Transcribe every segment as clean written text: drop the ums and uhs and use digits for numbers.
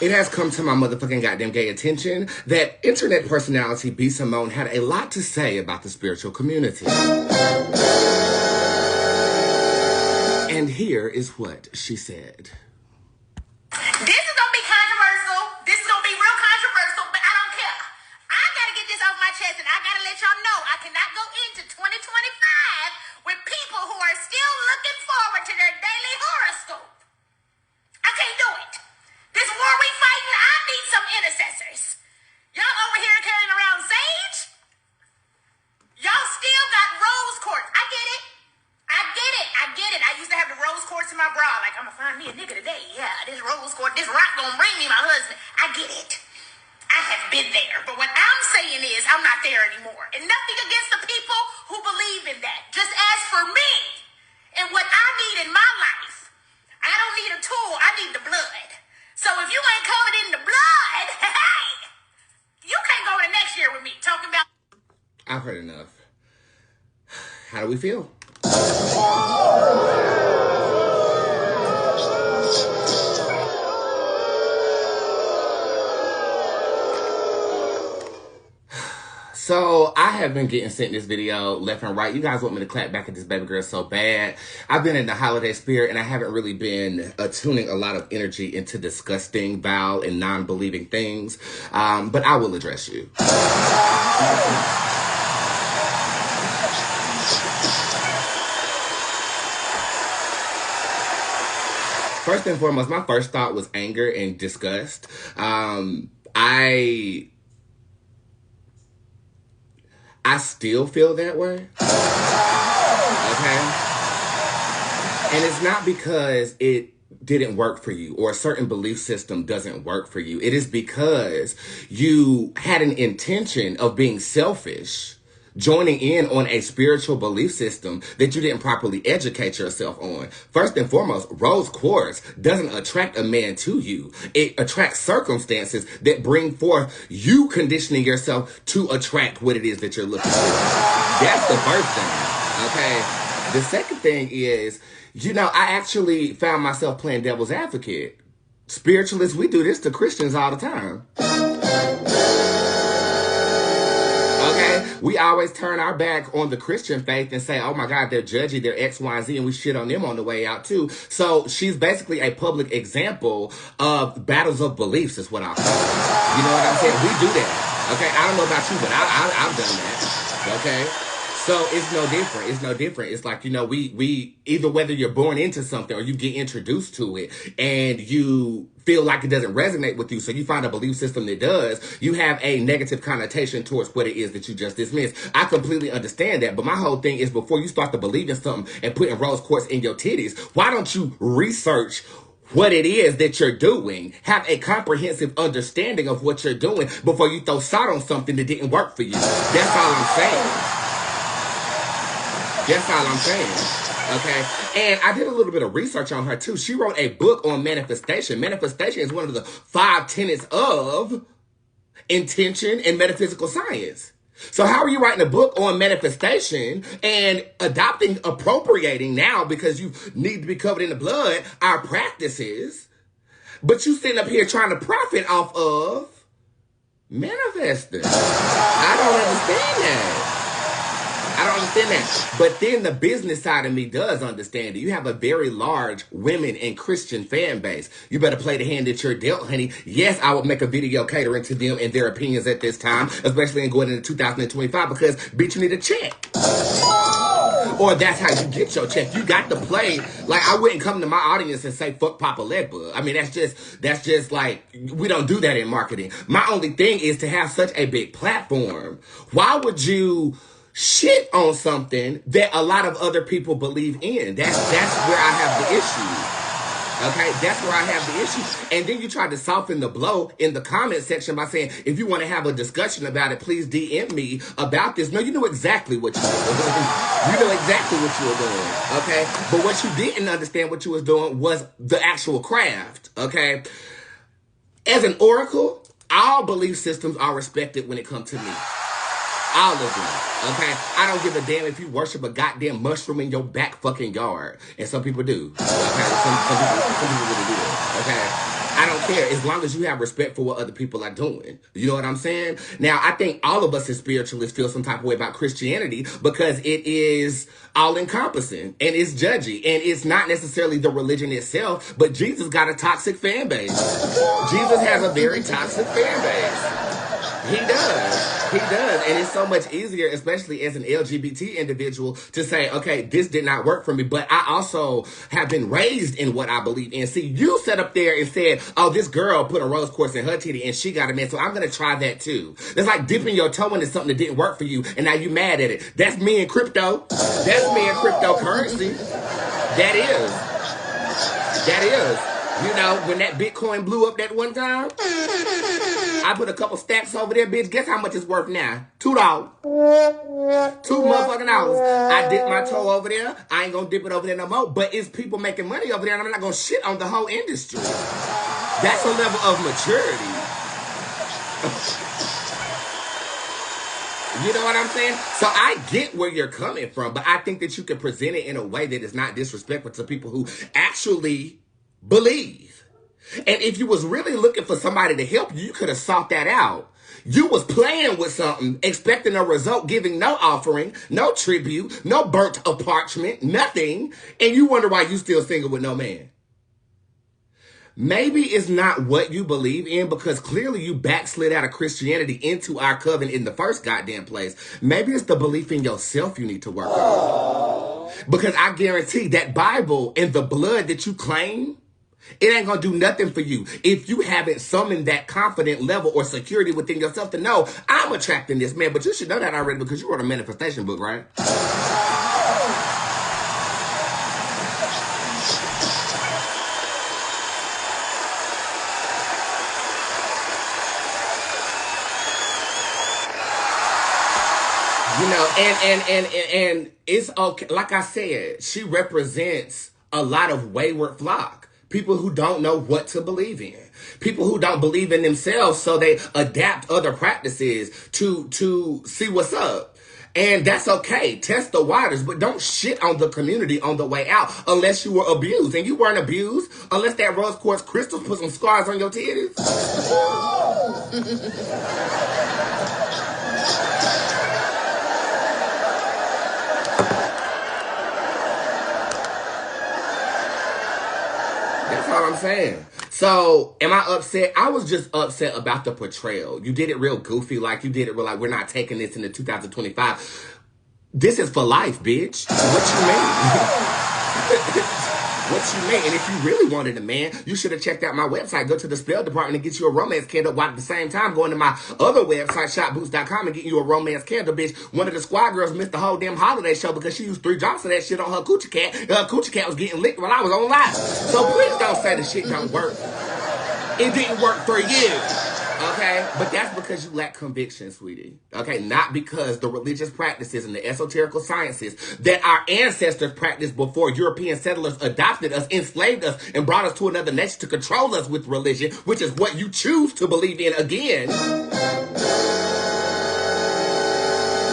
It has come to my motherfucking goddamn gay attention that internet personality B.Simone had a lot to say about the spiritual community. And here is what she said. This is gonna be controversial. This is gonna be real controversial, but I don't care. I gotta get this off my chest, and I gotta let y'all know I cannot go into 2025 with people who are still looking forward to their daily horoscope. I can't do it. This war we fighting, I need some intercessors. Y'all over here carrying around sage? Y'all still got rose quartz. I get it. I used to have the rose quartz in my bra. Like, I'm gonna find me a nigga today. Yeah, this rose quartz, this rock gonna bring me my husband. I get it. I have been there. But what I'm saying is, I'm not there anymore. And nothing against the people who believe in that. Just as for me and what I need in my life, I don't need a tool. I need the blood. So if you ain't covered in the blood, hey, you can't go to next year with me talking about. I've heard enough. How do we feel? So, I have been getting sent this video left and right. You guys want me to clap back at this baby girl so bad. I've been in the holiday spirit, and I haven't really been attuning a lot of energy into disgusting, vile, and non-believing things. But I will address you. First and foremost, my first thought was anger and disgust. I still feel that way. Okay? And it's not because it didn't work for you or a certain belief system doesn't work for you. It is because you had an intention of being selfish, joining in on a spiritual belief system that you didn't properly educate yourself on. First and foremost, rose quartz doesn't attract a man to you. It attracts circumstances that bring forth you conditioning yourself to attract what it is that you're looking for. That's the first thing, okay? The second thing is, I actually found myself playing devil's advocate. Spiritualists, we do this to Christians all the time. Okay, we always turn our back on the Christian faith and say, oh my God, they're judgy, they're X, Y, and Z, and we shit on them on the way out too. So she's basically a public example of battles of beliefs is what I'll call it. You know what I'm saying? We do that. Okay, I don't know about you, but I've done that. Okay? So it's no different. It's no different. It's like, we either whether you're born into something or you get introduced to it and you feel like it doesn't resonate with you, so you find a belief system that does, you have a negative connotation towards what it is that you just dismissed. I completely understand that, but my whole thing is before you start to believe in something and putting rose quartz in your titties, why don't you research what it is that you're doing, have a comprehensive understanding of what you're doing before you throw salt on something that didn't work for you. That's all I'm saying. That's all I'm saying, okay? And I did a little bit of research on her, too. She wrote a book on manifestation. Manifestation is one of the 5 tenets of intention and metaphysical science. So how are you writing a book on manifestation and appropriating now, because you need to be covered in the blood, our practices, but you sitting up here trying to profit off of manifesting? I don't understand that. I don't understand that. But then the business side of me does understand it. You have a very large women and Christian fan base. You better play the hand that you're dealt, honey. Yes, I would make a video catering to them and their opinions at this time, especially in going into 2025, because, bitch, you need a check. Or that's how you get your check. You got to play. Like, I wouldn't come to my audience and say, fuck Papa Legba. I mean, that's just like, we don't do that in marketing. My only thing is to have such a big platform. Why would you shit on something that a lot of other people believe in? That's where I have the issue. Okay, that's where I have the issue. And then you try to soften the blow in the comment section by saying, if you want to have a discussion about it, please DM me about this. No, you know exactly what you were doing. You know exactly what you were doing, okay? But what you didn't understand what you was doing was the actual craft, okay? As an oracle, all belief systems are respected when it comes to me. All of them, okay? I don't give a damn if you worship a goddamn mushroom in your back fucking yard. And some people do, okay? Some people really do it, okay? I don't care as long as you have respect for what other people are doing. You know what I'm saying? Now, I think all of us as spiritualists feel some type of way about Christianity because it is all-encompassing and it's judgy. And it's not necessarily the religion itself, but Jesus got a toxic fan base. Jesus has a very toxic fan base. He does. He does. And it's so much easier, especially as an LGBT individual, to say, okay, this did not work for me, but I also have been raised in what I believe in. See, you sat up there and said, oh, this girl put a rose quartz in her titty and she got a man, so I'm going to try that too. That's like dipping your toe into something that didn't work for you, and now you mad at it. That's me in crypto. That's me in cryptocurrency. That is. That is. You know, when that Bitcoin blew up that one time, I put a couple stacks over there, bitch. Guess how much it's worth now? $2. $2 motherfucking dollars. I dipped my toe over there. I ain't gonna dip it over there no more. But it's people making money over there, and I'm not gonna shit on the whole industry. That's a level of maturity. You know what I'm saying? So I get where you're coming from, but I think that you can present it in a way that is not disrespectful to people who actually believe. And if you was really looking for somebody to help you, you could have sought that out. You was playing with something, expecting a result, giving no offering, no tribute, no burnt of parchment, nothing, and you wonder why you still single with no man. Maybe it's not what you believe in, because clearly you backslid out of Christianity into our covenant in the first goddamn place. Maybe it's the belief in yourself you need to work on. Because I guarantee that Bible and the blood that you claim, it ain't gonna do nothing for you if you haven't summoned that confident level or security within yourself to know, I'm attracting this man. But you should know that already because you wrote a manifestation book, right? You know, and it's okay. Like I said, she represents a lot of wayward flock. People who don't know what to believe in. People who don't believe in themselves, so they adapt other practices to see what's up. And that's okay. Test the waters, but don't shit on the community on the way out unless you were abused. And you weren't abused unless that rose quartz crystals put some scars on your titties. That's all I'm saying. So, am I upset? I was just upset about the portrayal. You did it real goofy, like you did it real like, we're not taking this into 2025. This is for life, bitch. What you mean? What you mean? And if you really wanted a man, you should have checked out my website. Go to the spell department and get you a romance candle, while at the same time going to my other website, shopboots.com, and get you a romance candle, bitch. One of the squad girls missed the whole damn holiday show because she used 3 drops of that shit on her coochie cat. Her coochie cat was getting licked while I was on live. So please don't say the shit don't work. It didn't work for you. Okay? But that's because you lack conviction, sweetie. Okay? Not because the religious practices and the esoterical sciences that our ancestors practiced before European settlers adopted us, enslaved us, and brought us to another nation to control us with religion, which is what you choose to believe in again.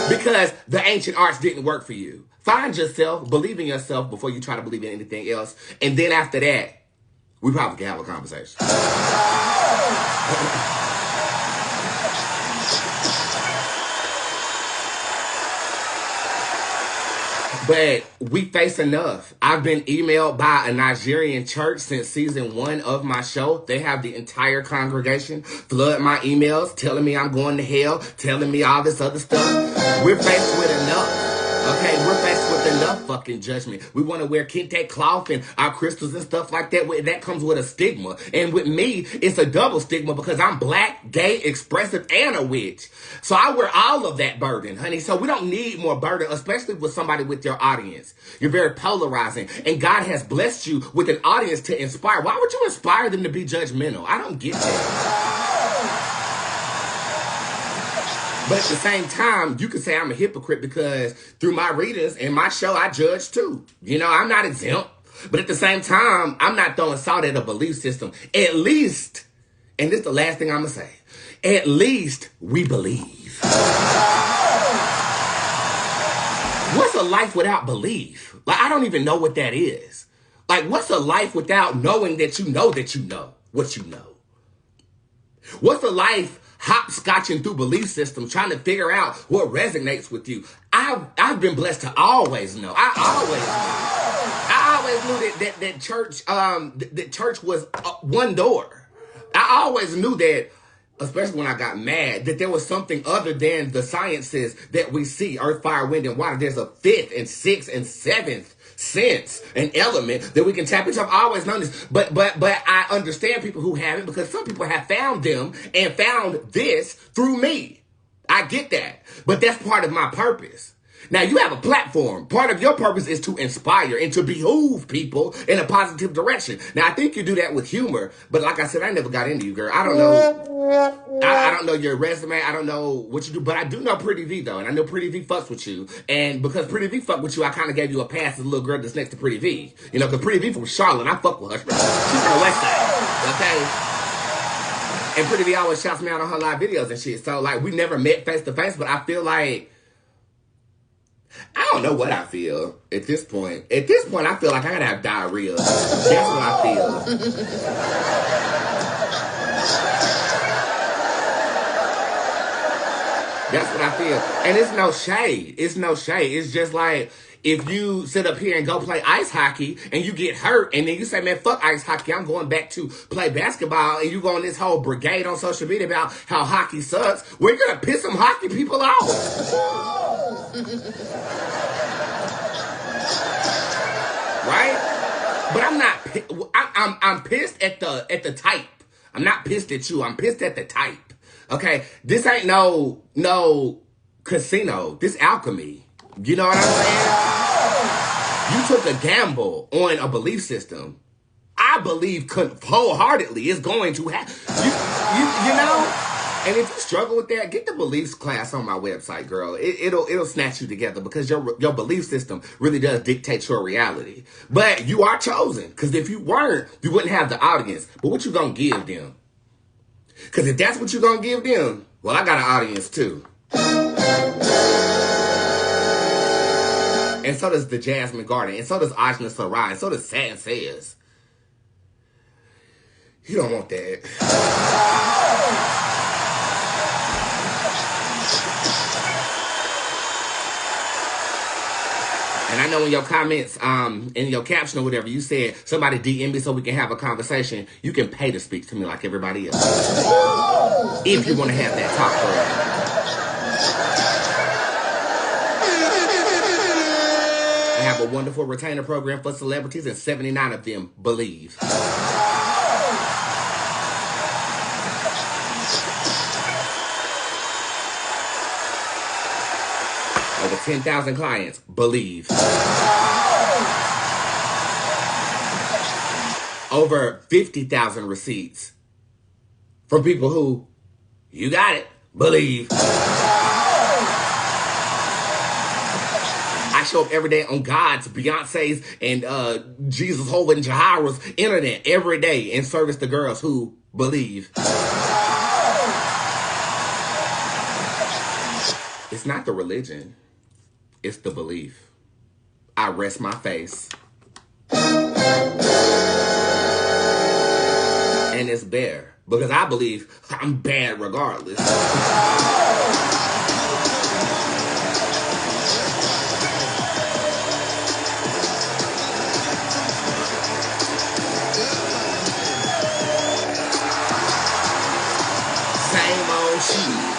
Because the ancient arts didn't work for you. Find yourself, believe in yourself before you try to believe in anything else. And then after that, we probably can have a conversation. But we face enough. I've been emailed by a Nigerian church since season 1 of my show. They have the entire congregation flood my emails, telling me I'm going to hell, telling me all this other stuff. We're faced with enough. Okay, we're faced with enough fucking judgment. We want to wear kente cloth and our crystals and stuff like that. That comes with a stigma. And with me, it's a double stigma because I'm black, gay, expressive, and a witch. So I wear all of that burden, honey. So we don't need more burden, especially with somebody with your audience. You're very polarizing. And God has blessed you with an audience to inspire. Why would you inspire them to be judgmental? I don't get that. But at the same time, you could say I'm a hypocrite because through my readers and my show, I judge too. You know, I'm not exempt. But at the same time, I'm not throwing salt at a belief system. At least, and this is the last thing I'm going to say, at least we believe. What's a life without belief? Like, I don't even know what that is. Like, what's a life without knowing that you know what you know? What's a life hopscotching through belief systems, trying to figure out what resonates with you? I've been blessed to always know. I always knew that church that church was one door. I always knew that, especially when I got mad, that there was something other than the sciences that we see, earth, fire, wind, and water. There's a fifth and sixth and seventh sense, an element that we can tap into. I've always known this, but I understand people who haven't, because some people have found them and found this through me. I get that, but that's part of my purpose. Now, you have a platform. Part of your purpose is to inspire and to behoove people in a positive direction. Now, I think you do that with humor, but like I said, I never got into you, girl. I don't know. I don't know your resume. I don't know what you do, but I do know Pretty V, though, and I know Pretty V fucks with you. And because Pretty V fuck with you, I kind of gave you a pass as the little girl that's next to Pretty V. You know, because Pretty V from Charlotte, I fuck with her. She's from the West Side, okay? And Pretty V always shouts me out on her live videos and shit. So, like, we never met face to face, but I feel like, I don't know what I feel at this point. At this point, I feel like I gotta have diarrhea. That's what I feel. That's what I feel. And it's no shade. It's no shade. It's just like, if you sit up here and go play ice hockey and you get hurt and then you say, man, fuck ice hockey, I'm going back to play basketball, and you go on this whole brigade on social media about how hockey sucks, we're going to piss some hockey people off. Right? But I'm not, I'm pissed at the type. I'm not pissed at you. I'm pissed at the type. Okay? This ain't no casino. This alchemy. You know what I'm saying? You took a gamble on a belief system. I believe wholeheartedly is going to happen. You know? And if you struggle with that, get the beliefs class on my website, girl. It'll snatch you together, because your belief system really does dictate your reality. But you are chosen, because if you weren't, you wouldn't have the audience. But what you gonna give them? Because if that's what you gonna give them, well, I got an audience too. And so does the Jasmine Garden. And so does Ajna Sarai. And so does Satin Says. You don't want that. And I know in your comments, in your caption or whatever, you said, somebody DM me so we can have a conversation. You can pay to speak to me like everybody else. If you want to have that talk forever. I have a wonderful retainer program for celebrities, and 79 of them believe. Over 10,000 clients believe. Over 50,000 receipts from people who, you got it, believe. I show up every day on God's, Beyonce's, and Jesus Holy and Jahara's internet every day in service to girls who believe. It's not the religion. It's the belief. I rest my face. And it's bare. Because I believe I'm bad regardless. Same old shit.